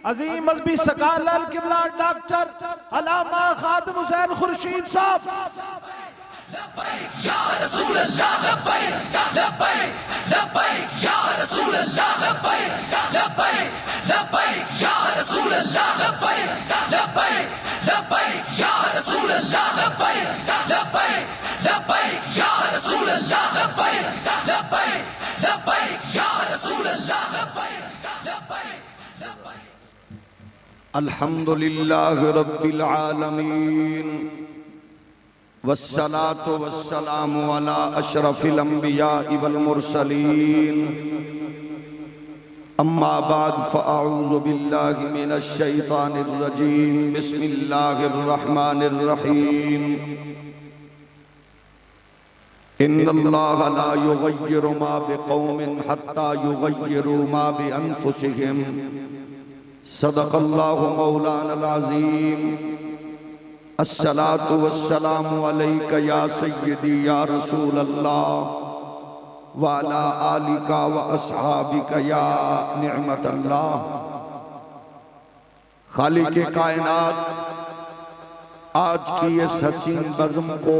عظیم مذہبی سکالر قبلہ ڈاکٹر علامہ خادم حسین خورشید صاحب. لبیک یا رسول اللہ لبیک لبیک لبیک یا رسول اللہ لبیک لبیک لبیک یا رسول اللہ لبیک لبیک لبیک یا رسول اللہ لبیک لبیک لبیک یا رسول اللہ لبیک لبیک لبیک یا رسول اللہ لبیک لبیک لبیک. الحمد للہ رب العالمین والصلاة والسلام على اشرف الانبیاء والمرسلین. اما بعد فاعوذ باللہ من الشیطان الرجیم. بسم اللہ الرحمن الرحیم. ان اللہ لا یغیر ما بقوم حتی یغیروا ما بانفسهم. صدق اللہ مولانا العظیم. الصلاة والسلام علیک یا سیدی یا رسول اللہ وعلا آلک و اصحابک یا نعمت اللہ. خالق کائنات آج کی اس حسین بزم کو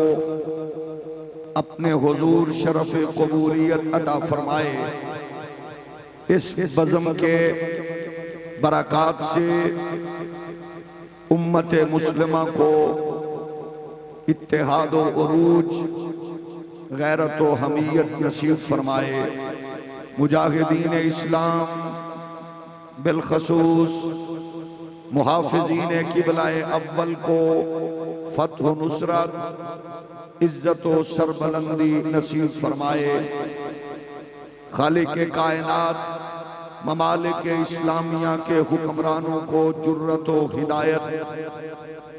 اپنے حضور شرف قبولیت عطا فرمائے. اس بزم کے برکات سے امت مسلمہ کو اتحاد و عروج غیرت و حمیت نصیب فرمائے. مجاہدین اسلام بالخصوص محافظین قبلہ اول کو فتح و نصرت عزت و سربلندی نصیب فرمائے. خالق کائنات ممالک اسلامیہ کے حکمرانوں کو جرت و ہدایت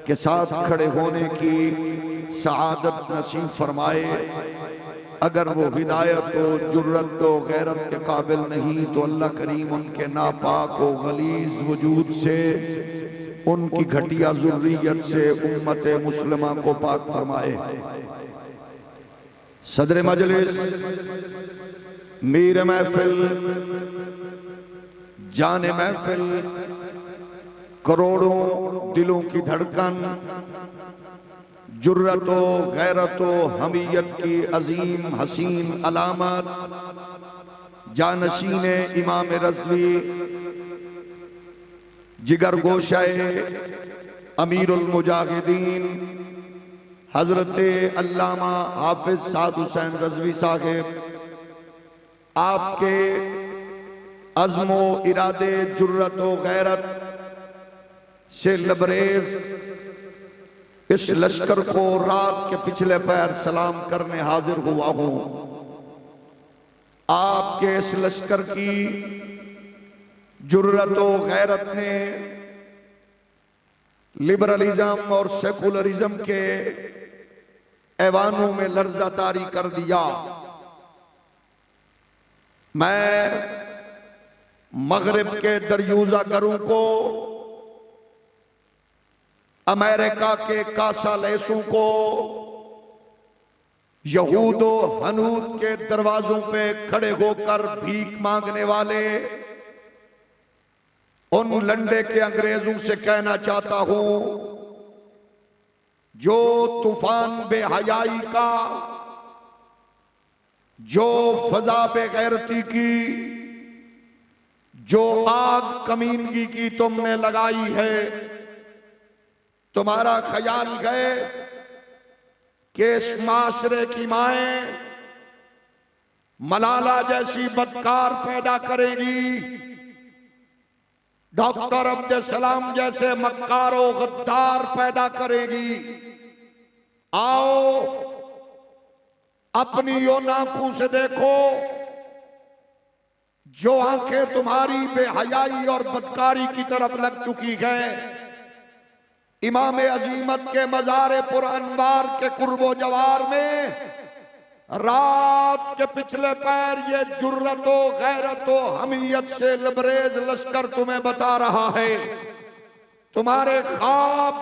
کے ساتھ کھڑے ہونے کی سعادت نصیب فرمائے. اگر وہ ہدایت و جرت و غیرت کے قابل نہیں تو اللہ کریم ان کے ناپاک و غلیظ وجود سے، ان کی گھٹیا ذریت سے امت مسلمہ کو پاک فرمائے. صدر مجلس، میر محفل، جان محفل، کروڑوں دلوں کی دھڑکن، جرت و غیرت و حمیت کی عظیم حسین علامت، جانشین امام رضوی، جگر گوشہ امیر المجاہدین حضرت علامہ حافظ سعد حسین رضوی صاحب، آپ کے عزم و ارادے، جرت و غیرت سے لبریز اس لشکر کو رات کے پچھلے پیر سلام کرنے حاضر ہوا ہوں. آپ کے اس لشکر کی جرت و غیرت نے لبرلزم اور سیکولرزم کے ایوانوں میں لرزہ طاری کر دیا. میں مغرب کے دریوزہ گروں کو، امریکہ کے کاسا لیسوں کو، یہود و ہنود کے دروازوں پہ کھڑے ہو کر بھیک مانگنے والے ان لنڈے کے انگریزوں سے کہنا چاہتا ہوں جو طوفان بے حیائی کا، جو فضا بے غیرتی کی، جو آگ کمینگی کی تم نے لگائی ہے، تمہارا خیال ہے کہ اس معاشرے کی مائیں ملالہ جیسی بدکار پیدا کرے گی، ڈاکٹر عبدالسلام جیسے مکار و غدار پیدا کرے گی. آؤ اپنی یوں آنکھوں سے دیکھو جو آنکھیں تمہاری بے حیائی اور بدکاری کی طرف لگ چکی ہیں. امام عظیمت کے مزار پر انوار کے قرب و جوار میں رات کے پچھلے پیر یہ جرت و غیرت و حمیت سے لبریز لشکر تمہیں بتا رہا ہے. تمہارے خواب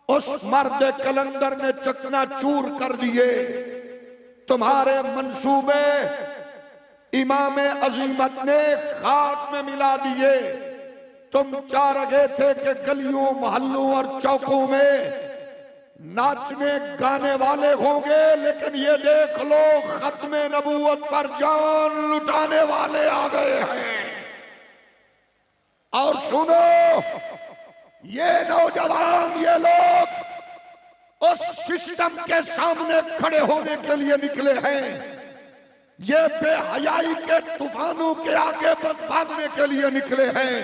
اس مرد کلندر نے چکنا چور کر دیے، تمہارے منصوبے امام عظیمت نے خاک میں ملا دیے. تم چاہ رہے تھے کہ گلیوں محلوں اور چوکوں میں ناچنے گانے والے ہوں گے، لیکن یہ دیکھ لو ختم نبوت پر جان لٹانے والے آ گئے ہیں۔ اور سنو، یہ نوجوان، یہ لوگ اس سسٹم کے سامنے کھڑے ہونے کے لیے نکلے ہیں، یہ بے حیائی کے طوفانوں کے آگے بھاگنے کے لیے نکلے ہیں،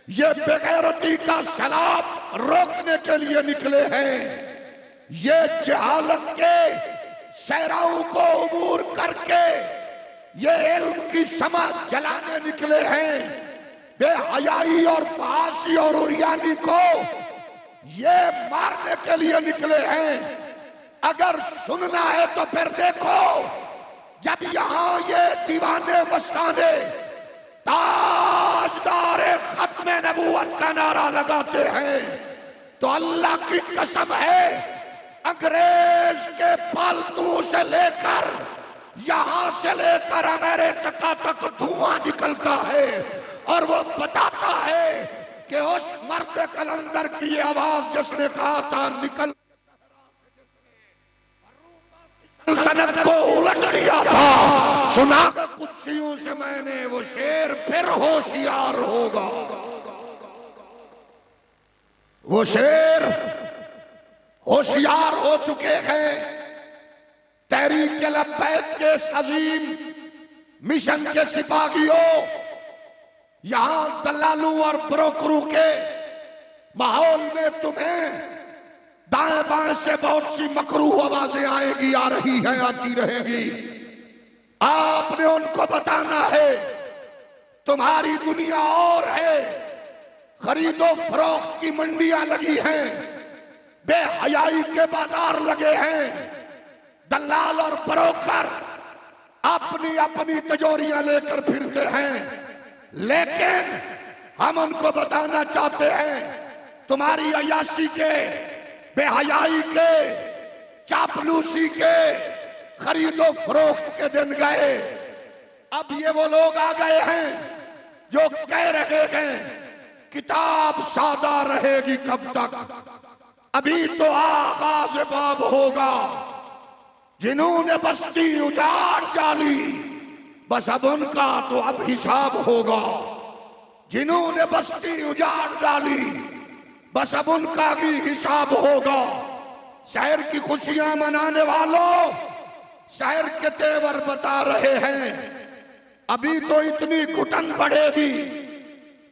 یہ بے غیرتی کا سیلاب روکنے کے لیے نکلے ہیں، یہ جہالت کے صحراؤں کو عبور کر کے یہ علم کی شمع جلانے نکلے ہیں، بے حیائی اور فحاشی اور عریانی کو یہ مارنے کے لیے نکلے ہیں۔ اگر سننا ہے تو پھر دیکھو، جب یہاں یہ دیوانے مستانے تاجدار ختم نبوت کا نعرہ لگاتے ہیں تو اللہ کی قسم ہے انگریز کے پالتو سے لے کر یہاں سے لے کر امریکہ تک دھواں نکلتا ہے، اور وہ بتاتا ہے کہ اس مرد کلندر کی یہ آواز جس نے کہا تھا نکل سلطنت کو الٹ دیا تھا، سنا کہ قدسیوں سے میں نے وہ شیر پھر ہوشیار ہوگا، وہ شیر ہوشیار ہو چکے ہیں۔ تحریک لبیک کے اس عظیم مشن کے سپاہیوں، یہاں دلالوں اور بروکروں کے ماحول میں تمہیں دائیں بائیں سے بہت سی مکروہ آوازیں آئیں گی، آ رہی ہیں، آتی رہیں گی۔ آپ نے ان کو بتانا ہے تمہاری دنیا اور ہے، خرید و فروخت کی منڈیاں لگی ہیں، بے حیائی کے بازار لگے ہیں، دلال اور بروکر اپنی اپنی تجوریاں لے کر پھرتے ہیں، لیکن ہم ان کو بتانا چاہتے ہیں تمہاری عیاشی کے، بے حیائی کے، چاپلوسی کے، خرید و فروخت کے دن گئے۔ اب یہ وہ لوگ آ گئے ہیں جو کہہ رہے ہیں کتاب سادہ رہے گی کب تک، ابھی تو آغاز باب ہوگا، جنہوں نے بستی اجاڑ ڈالی بس اب ان کا تو اب حساب ہوگا، جنہوں نے بستی اجاڑ ڈالی بس اب ان کا بھی حساب ہوگا۔ شہر کی خوشیاں منانے والوں، شہر کے تیور بتا رہے ہیں ابھی تو اتنی گھٹن پڑے گی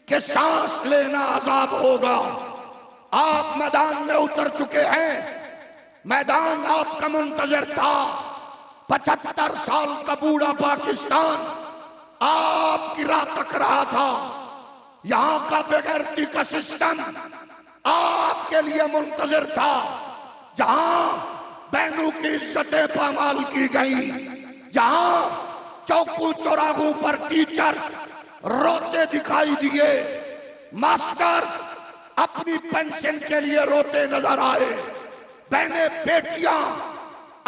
کہ سانس لینا عذاب ہوگا۔ آپ میدان میں اتر چکے ہیں، میدان آپ کا منتظر تھا، 75 سال کا بوڑھا پاکستان آپ کی راہ تک رہا تھا، یہاں کا بے غیرتی کا سسٹم آپ کے لیے منتظر تھا، جہاں بہنوں کی عزتیں پامال کی گئیں، جہاں چوکوں چوراہوں پر ٹیچر روتے دکھائی دیے، ماسٹر اپنی پینشن کے لیے روتے نظر آئے، بہنیں بیٹیاں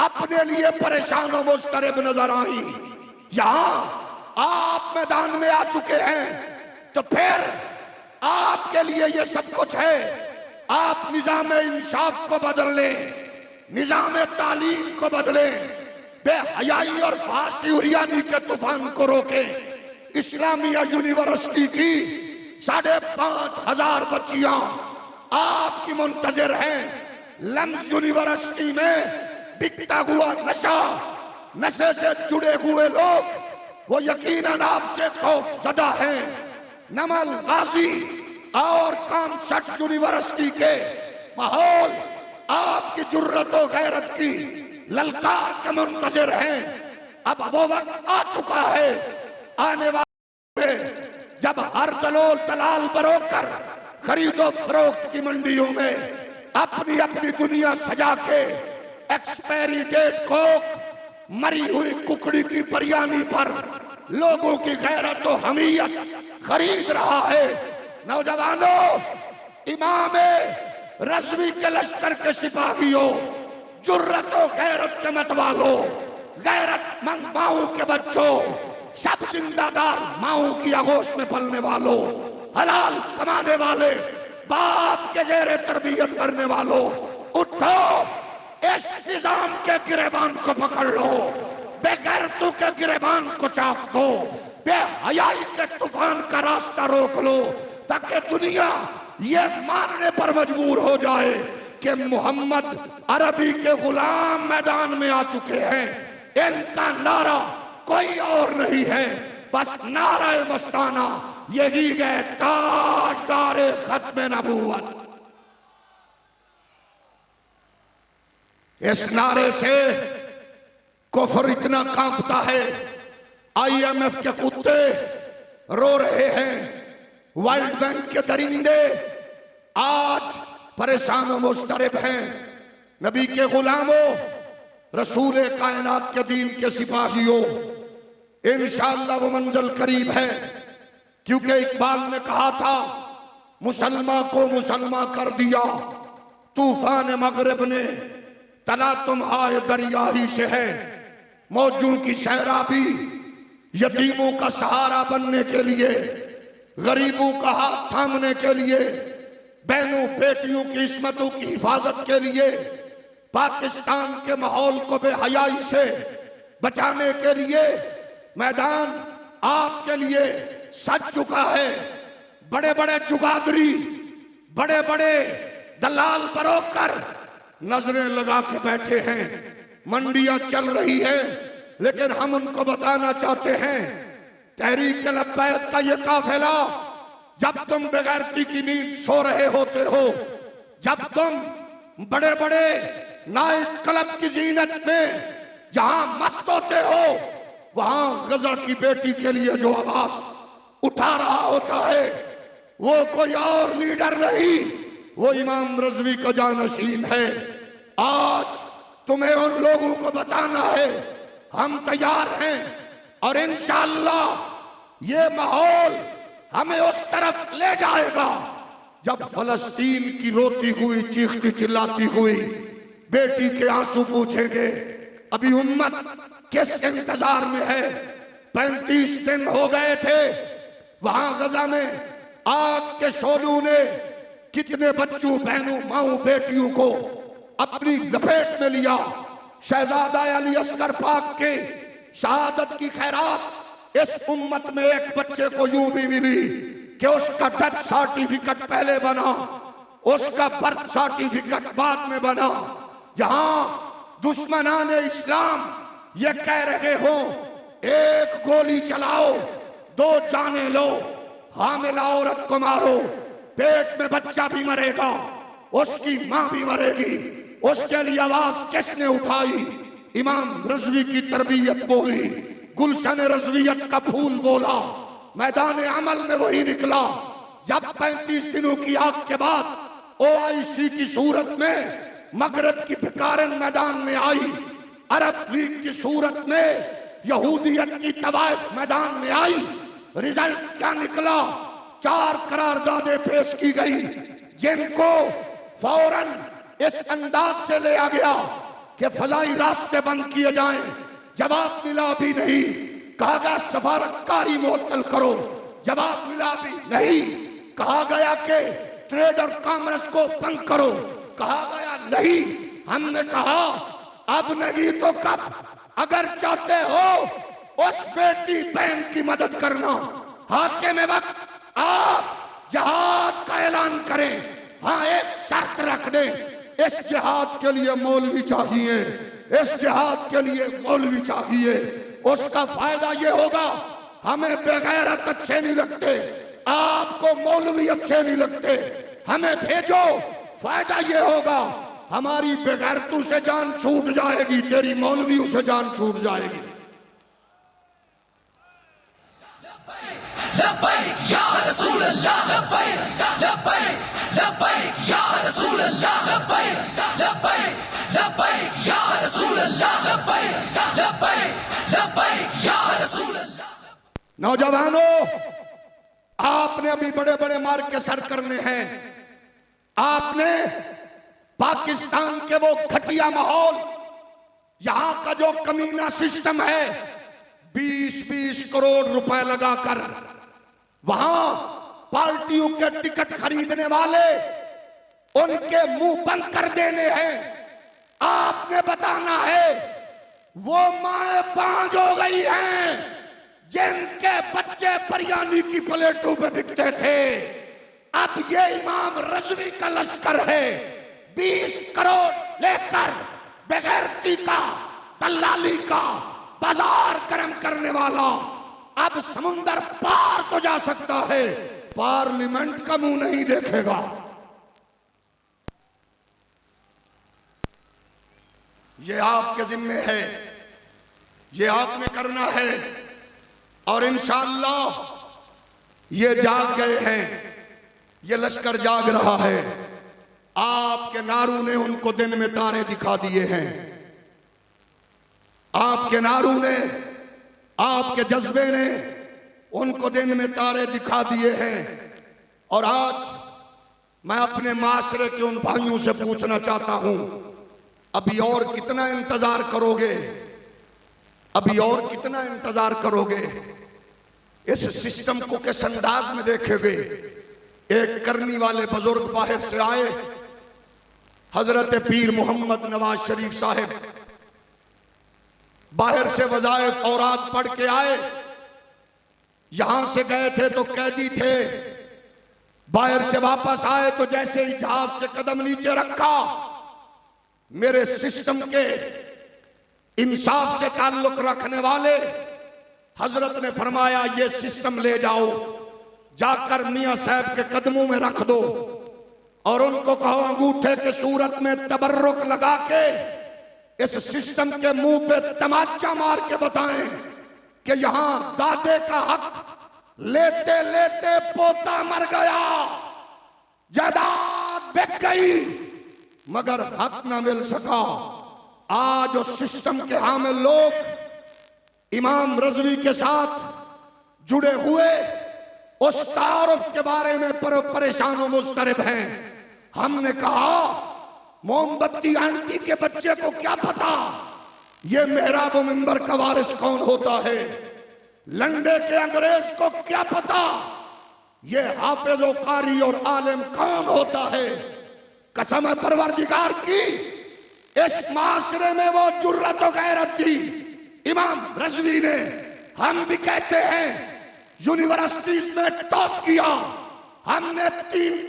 اپنے لیے پریشان و مضطرب نظر آئیں، یہاں آپ میدان میں آ چکے ہیں تو پھر آپ کے لیے یہ سب کچھ ہے۔ آپ نظام انصاف کو بدل لیں، نظام تعلیم کو بدلیں، بے حیائی اور فحاشی عریانی کے طوفان کو روکیں۔ اسلامیہ یونیورسٹی کی 5,500 بچیاں آپ کی منتظر ہیں، لمز یونیورسٹی میں بکتا ہوا نشے سے جڑے ہوئے لوگ وہ یقیناً آپ سے خوف زدہ ہیں۔ نمل غازی اور کامشٹ یونیورسٹی کے ماحول آپ کی جرت و غیرت کی للکار کے منتظر ہیں۔ اب وہ وقت آ چکا ہے، آنے والے جب ہر دلال بروکر خرید و فروخت کی منڈیوں میں اپنی اپنی دنیا سجا کے ایکسپائری ڈیٹ کو مری ہوئی ککڑی کی بریانی پر لوگوں کی غیرت و حمیت خرید رہا ہے۔ نوجوانوں، امام رضوی کے لشکر کے سپاہیوں، جرت و غیرت کے متوالوں، غیرت مند ماؤں کے بچوں، سب زندہ دار ماؤں کی آغوش میں پلنے والوں، حلال کمانے والے، باپ کے زیر تربیت کرنے والوں، اٹھو، اس نظام کے گریبان کو پکڑ لو، بے غیرتوں کے گریبان کو چاک دو، بے حیائی کے طوفان کا راستہ روک لو، تاکہ دنیا یہ ماننے پر مجبور ہو جائے کہ محمد عربی کے غلام میدان میں آ چکے ہیں۔ ان کا نعرہ کوئی اور نہیں ہے، بس نعرہ مستانہ، یہی ہے تاجدار ختم نبوت۔ اس نعرے سے کفر اتنا کانپتا ہے، آئی ایم ایف کے کتے رو رہے ہیں، ورلڈ بینک کے درندے آج پریشان و مضطرب ہیں۔ نبی کے غلاموں، رسول کائنات کے دین کے سپاہیوں، انشاءاللہ وہ منزل قریب ہے، کیونکہ اقبال نے کہا تھا مسلمان کو مسلمان کر دیا طوفان مغرب نے، تلا تمہارے دریا ہی سے ہے، موجوں کی سیرابی یتیموں کا سہارا بننے کے لیے، غریبوں کا ہاتھ تھامنے کے لیے، بہنوں بیٹیوں کی عصمتوں کی حفاظت کے لیے، پاکستان کے ماحول کو بے حیائی سے بچانے کے لیے میدان آپ کے لیے سج چکا ہے۔ بڑے بڑے جگادری، بڑے بڑے دلال بروکر نظریں لگا کے بیٹھے ہیں، منڈیاں چل رہی ہیں، لیکن ہم ان کو بتانا چاہتے ہیں تحریک لبیک کا یہ قافلہ جب تم بغیرتی کی نیند سو رہے ہوتے ہو، جب تم بڑے بڑے نائٹ کلب کی زینت میں جہاں مست ہوتے ہو، وہاں غزہ کی بیٹی کے لیے جو آواز اٹھا رہا ہوتا ہے وہ کوئی اور لیڈر نہیں، وہ امام رضوی کا جانشین ہے۔ آج تمہیں ان لوگوں کو بتانا ہے ہم تیار ہیں، اور انشاءاللہ یہ ماحول ہمیں اس طرف لے جائے گا جب فلسطین کی روتی ہوئی چیختی چلاتی ہوئی بیٹی کے آنسو پوچھیں گے ابھی امت کس انتظار میں ہے۔ 35 دن ہو گئے تھے، وہاں غزہ میں آگ کے شعلوں نے کتنے بچوں، بہنوں، ماؤں، بیٹیوں کو اپنی لپیٹ میں لیا۔ شہزادہ علی اصغر پاک کے شہادت کی خیرات اس امت میں ایک بچے کو یوں بھی ملی کہ اس کا ڈیتھ سرٹیفکیٹ پہلے بنا، اس کا برتھ سرٹیفکیٹ بعد میں بنا۔ جہاں دشمنان اسلام یہ کہہ رہے ہوں ایک گولی چلاؤ 2 جانیں لو، حاملہ عورت کو مارو، پیٹ میں بچہ بھی مرے گا، اس کی ماں بھی مرے گی، اس کے لیے آواز کس نے اٹھائی؟ امام رضوی کی تربیت بولی، گلشن رضویت کا پھول بولا، میدان عمل میں وہی نکلا۔ جب 35 دنوں کی آگ کے بعد OIC کی صورت میں مغرب کی بھکارن میدان میں آئی، عرب لیگ کی صورت میں یہودیت کی طوائف میدان میں آئی، رزلٹ کیا نکلا؟ 4 قراردادیں پیش کی گئی جن کو فوراً اس انداز سے لیا گیا کہ فضائی راستے بند کیے جائیں، جواب ملا بھی نہیں۔ کہا گیا سفارتکاری معطل کرو، جواب ملا بھی نہیں۔ کہا گیا کہ ٹریڈ اور کامرس کو بند کرو، کہا گیا نہیں۔ ہم نے کہا اب نہیں تو کب؟ اگر چاہتے ہو اس بیٹی بہن کی مدد کرنا، حاکم وقت آپ جہاد کا اعلان کریں، ہاں ایک شرط رکھ دیں، اس جہاد کے لیے مولوی چاہیے، اس جہاد کے لیے مولوی چاہیے۔ اس کا فائدہ یہ ہوگا ہمیں بے غیرت اچھے نہیں لگتے، آپ کو مولوی اچھے نہیں لگتے، ہمیں بھیجو، فائدہ یہ ہوگا ہماری بے غیرتوں سے جان چھوٹ جائے گی، تیری مولویوں سے جان چھوٹ جائے گی۔ لبیک یا رسول اللہ، لبیک لبیک لبیک یا رسول اللہ، لبیک لبیک لبیک یا رسول اللہ، لبیک لبیک لبیک یا رسول اللہ۔ نوجوانوں، آپ نے ابھی بڑے بڑے مار کے سر کرنے ہیں، آپ نے پاکستان کے وہ گھٹیا ماحول، یہاں کا جو کمینہ سسٹم ہے، 20-20 کروڑ روپے لگا کر وہاں پارٹیوں کے ٹکٹ خریدنے والے ان کے منہ بند کر دینے ہیں. آپ نے بتانا ہے وہ مائیں بانجھ ہو گئی ہیں جن کے بچے بریانی کی پلیٹوں پہ بکتے تھے. اب یہ امام رضوی کا لشکر ہے. 20 کروڑ لے کر بغیرتی کا، دلالی کا بازار گرم کرنے والا اب سمندر پار تو جا سکتا ہے، پارلیمنٹ کا منہ نہیں دیکھے گا. یہ آپ کے ذمہ ہے، یہ آپ نے کرنا ہے. اور انشاءاللہ یہ جاگ گئے ہیں، یہ لشکر جاگ رہا ہے. آپ کے نعروں نے ان کو دن میں تارے دکھا دیے ہیں. آپ کے نعروں نے، آپ کے جذبے نے ان کو دن میں تارے دکھا دیے ہیں. اور آج میں اپنے معاشرے کے ان بھائیوں سے پوچھنا چاہتا ہوں، ابھی اور کتنا انتظار کرو گے؟ ابھی اور کتنا انتظار کرو گے؟ اس سسٹم کو کس انداز میں دیکھے گے؟ ایک کرنی والے بزرگ باہر سے آئے، حضرت پیر محمد نواز شریف صاحب باہر سے وظائف اوراد پڑھ کے آئے. یہاں سے گئے تھے تو قیدی تھے، باہر سے واپس آئے تو جیسے ہی جہاز سے قدم نیچے رکھا، میرے سسٹم کے انصاف سے تعلق رکھنے والے حضرت نے فرمایا یہ سسٹم لے جاؤ، جا کر میاں صاحب کے قدموں میں رکھ دو اور ان کو کہو انگوٹھے کے صورت میں تبرک لگا کے اس سسٹم کے منہ پہ تماچا مار کے بتائیں کہ یہاں دادے کا حق لیتے لیتے پوتا مر گیا، جائیداد بک گئی مگر حق نہ مل سکا. آج اس سسٹم کے حامل لوگ امام رضوی کے ساتھ جڑے ہوئے اس تعارف کے بارے میں پریشان و مضطرب ہیں. ہم نے کہا موم بتی آنٹی کے بچے کو کیا پتا یہ محراب و منبر کا وارث کون ہوتا ہے، لنڈے کے انگریز کو کیا پتا یہ حافظ و قاری اور عالم کون ہوتا ہے. قسم پروردگار کی اس معاشرے میں وہ جرأت و غیرت دی امام رضوی نے. ہم بھی کہتے ہیں یونیورسٹیز میں ٹاپ کیا، ہم نے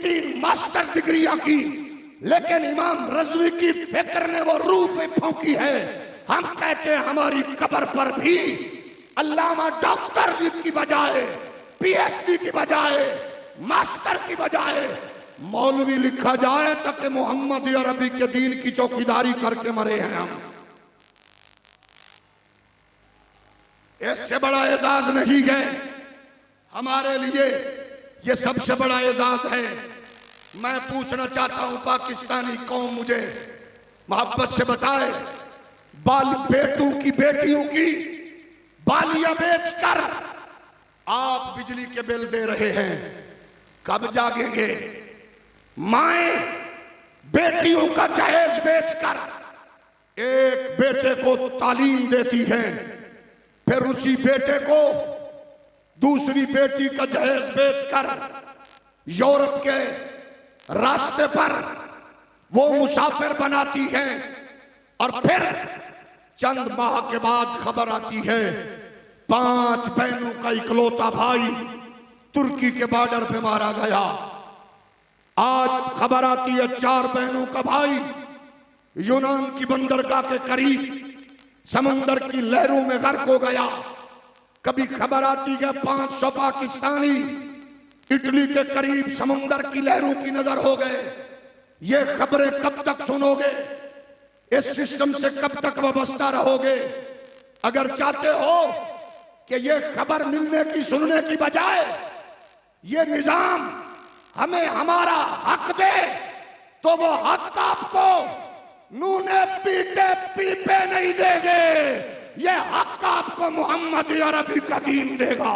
3 ماسٹر ڈگریاں کی، لیکن امام رضوی کی فکر نے وہ روح پہ پھونکی ہے. ہم کہتے ہیں ہماری قبر پر بھی علامہ ڈاکٹر کی بجائے، پی ایچ ڈی کی بجائے، ماسٹر کی بجائے مولوی لکھا جائے تاکہ محمد عربی کے دین کی چوکیداری کر کے مرے ہیں. ہم اس سے بڑا اعزاز نہیں ہے ہمارے لیے، یہ سب سے بڑا اعزاز ہے. میں پوچھنا چاہتا ہوں پاکستانی قوم مجھے محبت سے بتائے، بیٹوں کی بیٹیوں کی بالیاں بیچ کر آپ بجلی کے بل دے رہے ہیں، کب جاگیں گے؟ مائیں بیٹیوں کا جہیز بیچ کر ایک بیٹے کو تعلیم دیتی ہیں، پھر اسی بیٹے کو دوسری بیٹی کا جہیز بیچ کر یورپ کے راستے پر وہ مسافر بناتی ہیں، اور پھر چند ماہ کے بعد خبر آتی ہے 5 بہنوں کا اکلوتا بھائی ترکی کے بارڈر پہ مارا گیا. آج خبر آتی ہے 4 بہنوں کا بھائی یونان کی بندرگاہ کے قریب سمندر کی لہروں میں غرق ہو گیا. کبھی خبر آتی ہے 500 پاکستانی اٹلی کے قریب سمندر کی لہروں کی نظر ہو گئے. یہ خبریں کب تک سنو گے؟ اس سسٹم سے کب تک وابستہ رہو گے؟ اگر چاہتے ہو کہ یہ خبر ملنے کی سننے کی بجائے یہ نظام ہمیں ہمارا حق دے تو وہ حق آپ کو نونے پیٹے پیپے نہیں دے گے، یہ حق آپ کو محمد عربی کا دین دے گا.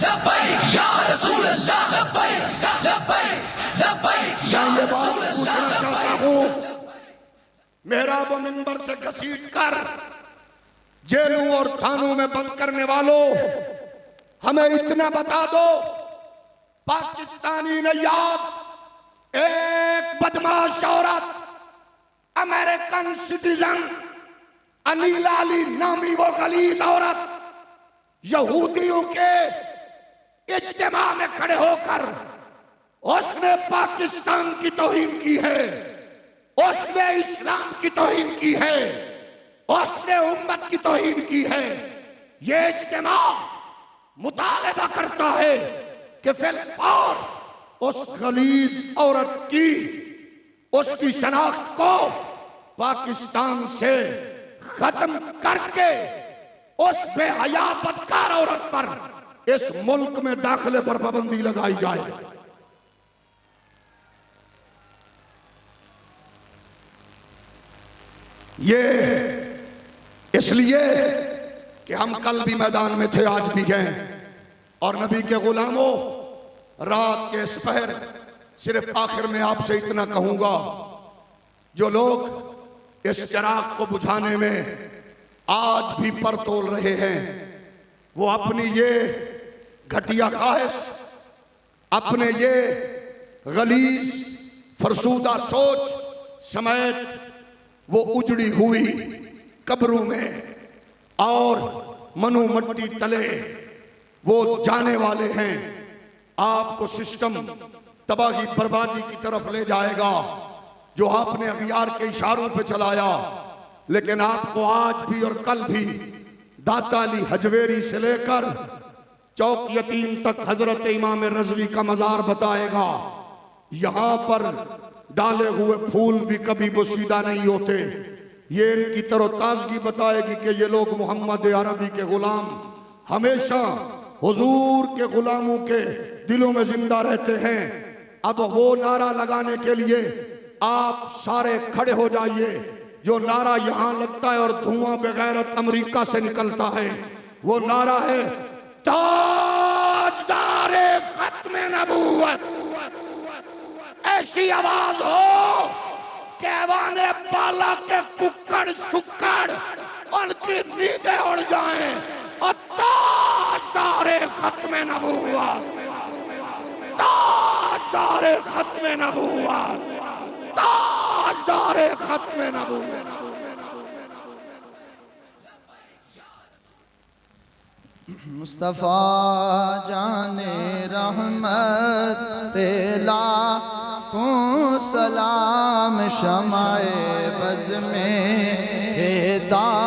لبیک یا رسول اللہ، لبیک لبیک لبیک یا میں یہ رسول بات اللہ پوچھنا چاہتا ہوں، محراب و منبر سے گھسیٹ کر جیلوں اور تھانوں میں بند کرنے والوں، ہمیں اتنا بتا دو، پاکستانی نیاب ایک بدماش عورت، امریکن سٹیزن انیلا علی نامی وہ غلیظ عورت یہودیوں کے اجتماع میں کھڑے ہو کر اس نے پاکستان کی توہین کی ہے، اس نے اسلام کی توہین کی ہے، اس نے امت کی توہین کی ہے۔ یہ اجتماع مطالبہ کرتا ہے کہ فی الفور اس غلیظ عورت کی، اس کی شناخت کو پاکستان سے ختم کر کے اس بے حیا بدکار عورت پر اس ملک میں داخلے پر پابندی لگائی جائے۔ یہ اس لیے کہ ہم کل بھی میدان میں تھے، آج بھی ہیں، اور نبی کے غلاموں، رات کے اس پہر صرف آخر میں آپ سے اتنا کہوں گا، جو لوگ اس چراغ کو بجھانے میں آج بھی پر تول رہے ہیں، وہ اپنی یہ گھٹیا خواہش، اپنے یہ غلیظ فرسودہ سوچ سمیت وہ اجڑی ہوئی قبروں میں اور منو مٹی تلے وہ جانے والے ہیں۔ آپ کو سسٹم تباہی بربادی کی طرف لے جائے گا جو آپ نے اغیار کے اشاروں پہ چلایا، لیکن آپ کو آج بھی اور کل بھی داتا علی حجویری سے لے کر چوک یتیم تک حضرت امام رضوی کا مزار بتائے گا۔ یہاں پر ڈالے ہوئے پھول بھی کبھی بوسیدہ نہیں ہوتے۔ یہ ان کی تر و تازگی بتائے گی کہ یہ لوگ محمد عربی کے غلام ہمیشہ حضور کے غلاموں کے دلوں میں زندہ رہتے ہیں۔ اب وہ نعرہ لگانے کے لیے آپ سارے کھڑے ہو جائیے، جو نعرہ یہاں لگتا ہے اور دھواں بغیرت امریکہ سے نکلتا ہے، وہ نعرہ ہے تاجدار ختم نبوت۔ ایسی آواز ہو کہ ایوان بالا کے ککڑ شکڑ ان کی نیندیں اڑ جائیں، اور تاجدار ختم نبوت، تاجدار ختم نبوت، تاجدار ختم نبوت۔ مصطفیٰ جان رحمت لاکھوں سلام، شمع بز میں ہدایت